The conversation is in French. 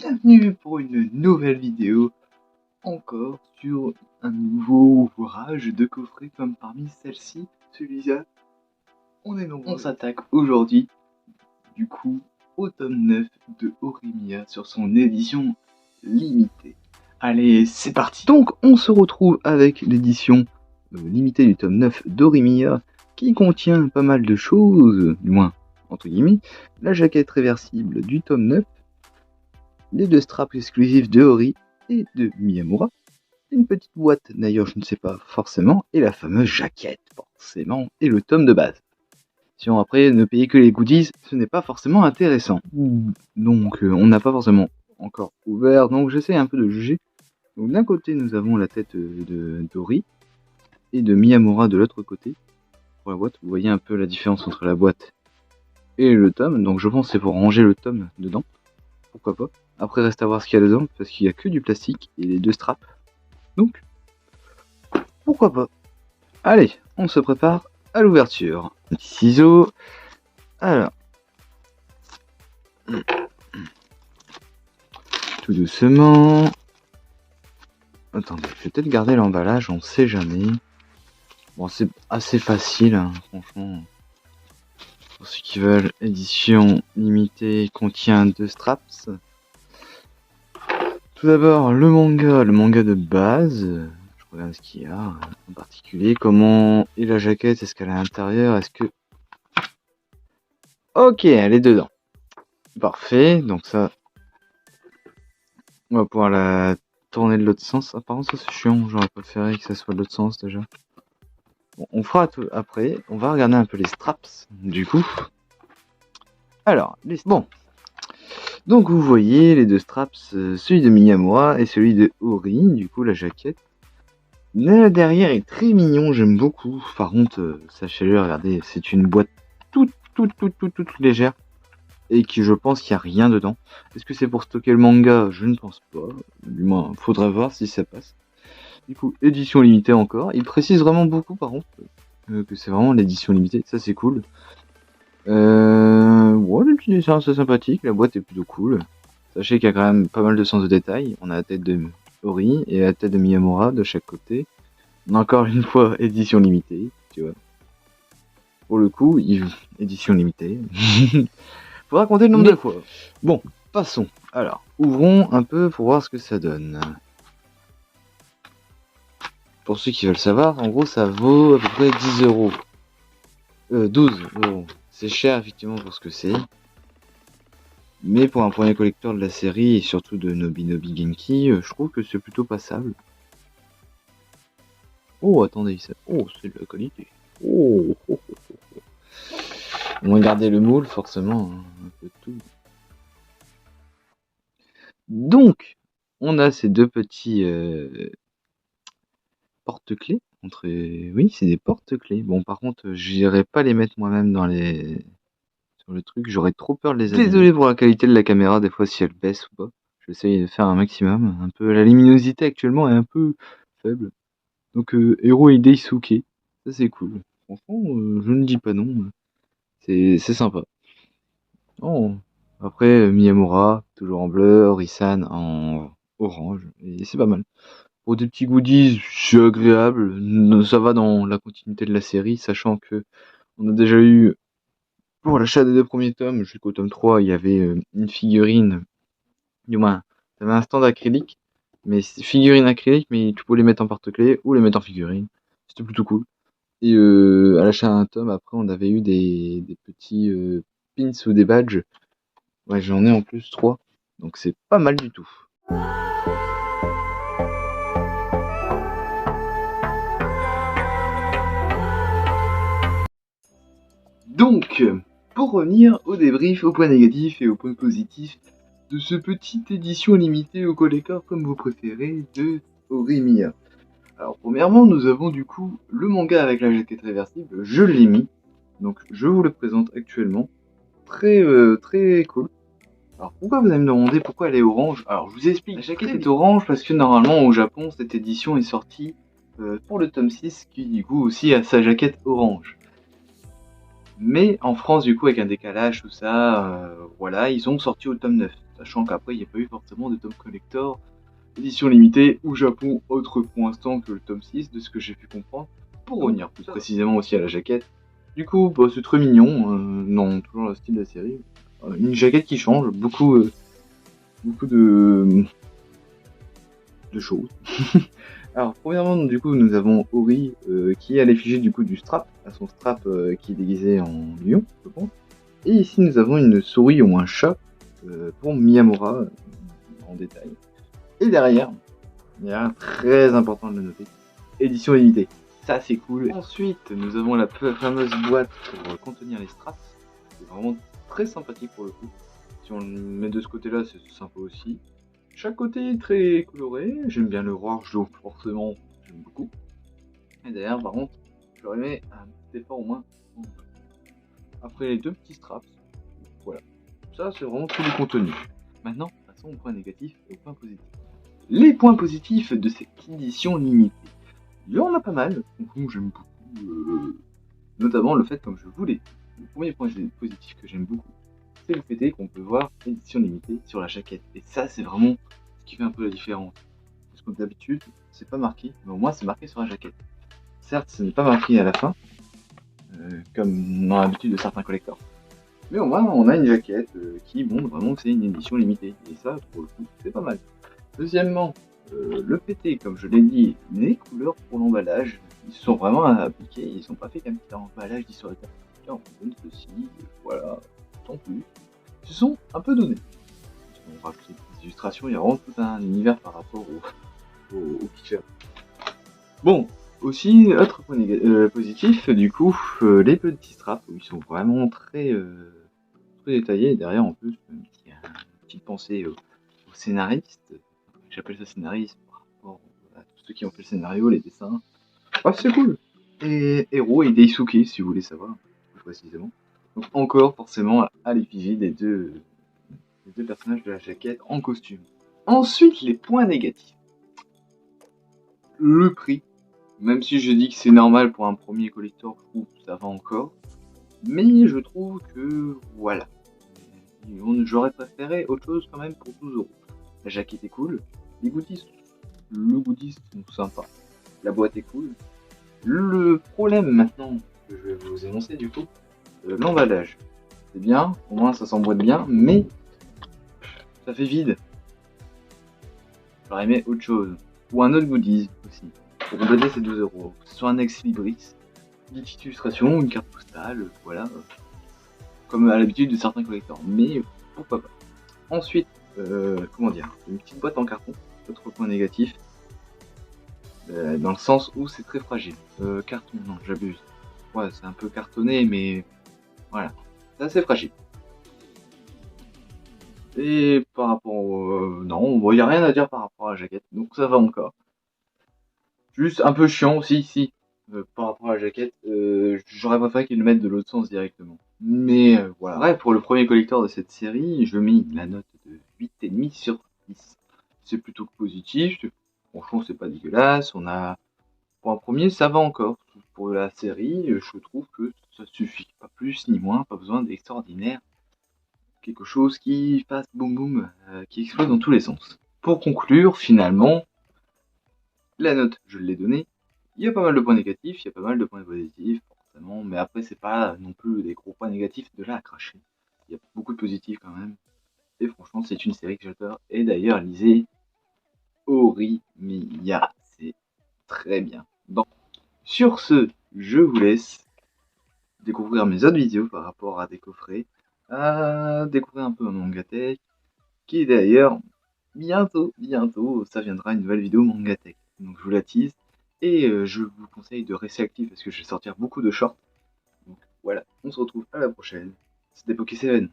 bienvenue pour une nouvelle vidéo, encore sur un nouveau ouvrage de coffret comme parmi celles-ci, celui-là. On s'attaque aujourd'hui, du coup, au tome 9 de Horimiya sur son édition limitée. Allez, c'est parti. Donc, on se retrouve avec l'édition limitée du tome 9 d'Horimiya, qui contient pas mal de choses, du moins, entre guillemets, la jaquette réversible du tome 9, les deux straps exclusifs de Ori et de Miyamura, une petite boîte, d'ailleurs je ne sais pas forcément, et la fameuse jaquette, forcément, et le tome de base. Sinon après, ne payer que les goodies, ce n'est pas forcément intéressant. Donc on n'a pas forcément encore ouvert, donc j'essaie un peu de juger. Donc d'un côté nous avons la tête d'Ori, et de Miyamura de l'autre côté. Pour la boîte, vous voyez un peu la différence entre la boîte et le tome, donc je pense que c'est pour ranger le tome dedans, pourquoi pas. Après, reste à voir ce qu'il y a dedans, parce qu'il n'y a que du plastique et les deux straps. Donc, pourquoi pas. Allez, on se prépare à l'ouverture. Petit ciseau. Alors. Tout doucement. Attendez, je vais peut-être garder l'emballage, on sait jamais. Bon, c'est assez facile, hein, franchement. Pour ceux qui veulent, édition limitée contient 2 straps. Tout d'abord, le manga de base. Je regarde ce qu'il y a en particulier. Comment est la jaquette? Est-ce qu'elle est à l'intérieur? Est-ce que... Ok, elle est dedans. Parfait, donc ça... On va pouvoir la tourner de l'autre sens. Ah, par contre, ça c'est chiant. J'aurais préféré que ça soit de l'autre sens déjà. Bon, on fera tout après. On va regarder un peu les straps, du coup. Alors, bon. Donc vous voyez les deux straps, celui de Miyamura et celui de Ori, du coup la jaquette. Là derrière est très mignon, j'aime beaucoup. Par contre, sachez-le, regardez, c'est une boîte toute légère. Et qui je pense qu'il n'y a rien dedans. Est-ce que c'est pour stocker le manga? Je ne pense pas. Du moins, faudrait voir si ça passe. Du coup, édition limitée encore. Il précise vraiment beaucoup par contre que c'est vraiment l'édition limitée. Ça c'est cool. Ouais, le petit dessin c'est sympathique. La boîte est plutôt cool. Sachez qu'il y a quand même pas mal de sens de détails. On a la tête de Ori et la tête de Miyamura de chaque côté. On a encore une fois édition limitée. Tu vois. Pour le coup, édition limitée. Faudra compter le nombre de fois. Bon, passons. Alors, ouvrons un peu pour voir ce que ça donne. Pour ceux qui veulent savoir, en gros, ça vaut à peu près 10 euros. 12 euros. C'est cher, effectivement, pour ce que c'est. Mais pour un premier collecteur de la série, et surtout de Nobinobi Genki, je trouve que c'est plutôt passable. Oh, attendez, ça... Oh, c'est de la qualité. Oh, oh, oh, oh. On va garder le moule, forcément, hein, un peu de tout. Donc, on a ces deux petits porte-clés. Oui, c'est des porte-clés. Bon, par contre, j'irai pas les mettre moi-même dans sur le truc. J'aurais trop peur de les abîmer. Désolé pour la qualité de la caméra, des fois, si elle baisse ou pas. J'essaye de faire un maximum. Un peu, la luminosité actuellement est un peu faible. Donc, Hero et Daisuke. Ça, c'est cool. Franchement, je ne dis pas non. C'est sympa. Oh. Après, Miyamura, toujours en bleu, Ori-san en orange. Et c'est pas mal. Pour des petits goodies, c'est agréable. Ça va dans la continuité de la série, sachant que on a déjà eu, pour l'achat des 2 premiers tomes, jusqu'au tome 3, il y avait une figurine. Du moins, t'avais un stand acrylique, mais figurine acrylique, mais tu pouvais les mettre en porte-clés ou les mettre en figurine. C'était plutôt cool. Et à l'achat d'un tome, après, on avait eu des petits pins ou des badges. Ouais, j'en ai en plus 3. Donc c'est pas mal du tout. Donc, pour revenir au débrief, aux points négatifs et aux points positifs de ce petite édition limitée au collector comme vous préférez de Horimiya. Alors premièrement, nous avons du coup le manga avec la jaquette réversible, je l'ai mis, donc je vous le présente actuellement, très cool. Alors pourquoi vous allez me demander pourquoi elle est orange? Alors je vous explique, la jaquette est orange parce que normalement au Japon cette édition est sortie pour le tome 6 qui du coup aussi a sa jaquette orange. Mais en France, du coup, avec un décalage, tout ça, voilà, ils ont sorti au tome 9. sachant qu'après il n'y a pas eu forcément de tome collector édition limitée au Japon, autre pour l'instant que le tome 6, de ce que j'ai pu comprendre, pour revenir plus précisément aussi à la jaquette. Du coup, bah, c'est très mignon, non, toujours le style de la série. Une jaquette qui change, beaucoup de choses. Alors, premièrement, du coup, nous avons Ori qui est à l'effigie du coup du strap, à son strap qui est déguisé en lion, je pense. Et ici, nous avons une souris ou un chat pour Miyamura en détail. Et derrière, il y a un très important de le noter, édition limitée. Ça, c'est cool. Ensuite, nous avons la fameuse boîte pour contenir les straps. C'est vraiment très sympathique pour le coup. Si on le met de ce côté-là, c'est sympa aussi. Chaque côté est très coloré. J'aime bien le rouge, donc forcément, j'aime beaucoup. Et derrière, par contre, j'aurais aimé un petit effort au moins. Après les deux petits straps, voilà. Ça, c'est vraiment tout le contenu. Maintenant, passons au point négatif et au point positif. Les points positifs de cette édition limitée. Il y en a pas mal, j'aime beaucoup, notamment le fait, comme je vous l'ai dit, le premier point positif que j'aime beaucoup, c'est le fait qu'on peut voir édition limitée sur la jaquette. Et ça, c'est vraiment ce qui fait un peu la différence. Parce que d'habitude, c'est pas marqué, mais au moins c'est marqué sur la jaquette. Certes, ce n'est pas marqué à la fin, comme dans l'habitude de certains collecteurs. Mais au moins, on a une jaquette qui montre vraiment que c'est une édition limitée. Et ça, pour le coup, c'est pas mal. Deuxièmement, le PT, comme je l'ai dit, les couleurs pour l'emballage, ils sont vraiment appliqués, ils sont pas faits qu'un petit emballage dit sur la carte. Tiens, on donne ceci, voilà, sans plus. Ils se sont un peu donnés. On rajoute des illustrations, il y a vraiment tout un univers par rapport au pitcher. Bon, aussi, autre point positif, du coup, les petits straps, ils sont vraiment très détaillés. Derrière, en plus, il y a une petite pensée au scénariste. J'appelle ça scénariste par rapport à tous ceux qui ont fait le scénario, les dessins. Ah, c'est cool. Et Hero et Daisuke, si vous voulez savoir plus précisément. Donc encore forcément à l'effigie des deux personnages de la jaquette en costume. Ensuite, les points négatifs. Le prix. Même si je dis que c'est normal pour un premier collector, je trouve que ça va encore. Mais je trouve que voilà. J'aurais préféré autre chose quand même pour 12 €. La jaquette est cool. Les goodies, le goodies sont sympas. La boîte est cool. Le problème maintenant que je vais vous énoncer du coup, l'emballage. C'est bien, au moins ça s'emboîte bien, mais ça fait vide. J'aurais aimé autre chose. Ou un autre goodies aussi. Pour compléter ces 12 €. Que ce soit un ex libris, une petite illustration, une carte postale, voilà. Comme à l'habitude de certains collecteurs. Mais pourquoi pas. Ensuite, comment dire, une petite boîte en carton. Autre point négatif. Dans le sens où c'est très fragile. Carton, non, j'abuse. Ouais, c'est un peu cartonné, mais voilà. C'est assez fragile. Et par rapport au... non, bon, y a rien à dire par rapport à la jaquette, donc ça va encore. Juste un peu chiant aussi, si, par rapport à la jaquette, j'aurais préféré qu'ils le mettent de l'autre sens directement. Mais voilà. Bref, pour le premier collector de cette série, je mets la note de 8,5 sur 10. C'est plutôt positif, franchement c'est pas dégueulasse, on a... Pour un premier, ça va encore. Pour la série, je trouve que ça suffit. Pas plus ni moins, pas besoin d'extraordinaire. Quelque chose qui fasse boum boum, qui explose dans tous les sens. Pour conclure, finalement, la note, je l'ai donnée. Il y a pas mal de points négatifs, il y a pas mal de points positifs, forcément, mais après, c'est pas non plus des gros points négatifs de là à cracher. Il y a beaucoup de positifs quand même. Et franchement, c'est une série que j'adore. Et d'ailleurs, lisez Horimiya, c'est très bien. Bon. Sur ce, je vous laisse découvrir mes autres vidéos par rapport à des coffrets, à découvrir un peu un Mangatech, qui est d'ailleurs bientôt, ça viendra une nouvelle vidéo Mangatech. Donc je vous la tease, et je vous conseille de rester actif parce que je vais sortir beaucoup de shorts. Donc voilà, on se retrouve à la prochaine. C'était Poké7.